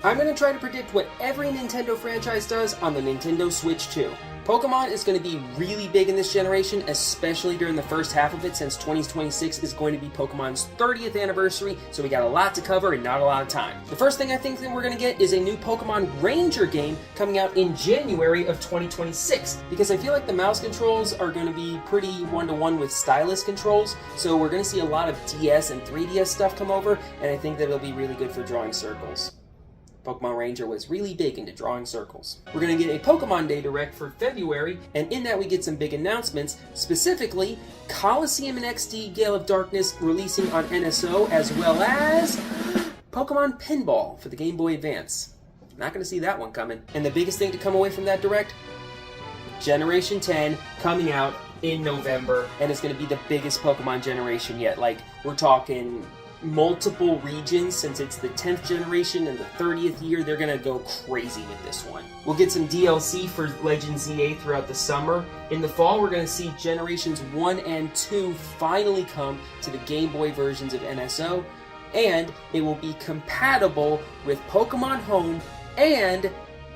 I'm going to try to predict what every Nintendo franchise does on the Nintendo Switch 2. Pokemon is going to be really big in this generation, especially during the first half of it, since 2026 is going to be Pokemon's 30th anniversary, so we got a lot to cover and not a lot of time. The first thing I think that we're going to get is a new Pokemon Ranger game coming out in January of 2026, because I feel like the mouse controls are going to be pretty one-to-one with stylus controls, so we're going to see a lot of DS and 3DS stuff come over, and I think that it'll be really good for drawing circles. Pokemon Ranger was really big into drawing circles. We're going to get a Pokemon Day Direct for February, and in that we get some big announcements, specifically Colosseum and XD Gale of Darkness releasing on NSO, as well as Pokemon Pinball for the Game Boy Advance. Not going to see that one coming. And the biggest thing to come away from that Direct? Generation 10 coming out in November, and it's going to be the biggest Pokemon generation yet. Like, we're talking multiple regions, since it's the 10th generation and the 30th year. They're gonna go crazy with this one. We'll get some DLC for Legend ZA throughout the summer. In the fall, we're gonna see Generations 1 and 2 finally come to the Game Boy versions of NSO, and it will be compatible with Pokemon Home and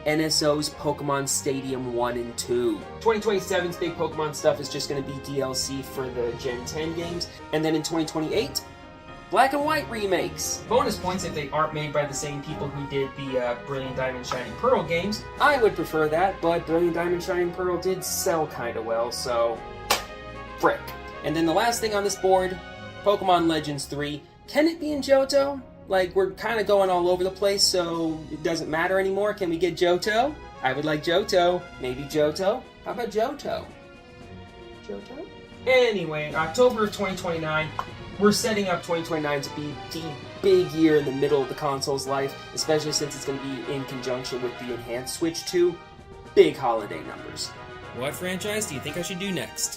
NSO's Pokemon Stadium 1 and 2. 2027's big Pokemon stuff is just gonna be DLC for the Gen 10 games, and then in 2028, Black and White remakes. Bonus points if they aren't made by the same people who did the Brilliant Diamond Shining Pearl games. I would prefer that, but Brilliant Diamond Shining Pearl did sell kinda well, so frick. And then the last thing on this board, Pokemon Legends 3. Can it be in Johto? Like, we're kinda going all over the place, so it doesn't matter anymore. Can we get Johto? I would like Johto. Maybe Johto? How about Johto? Johto? Anyway, October of 2029, we're setting up 2029 to be the big year in the middle of the console's life, especially since it's going to be in conjunction with the Enhanced Switch 2. Big holiday numbers. What franchise do you think I should do next?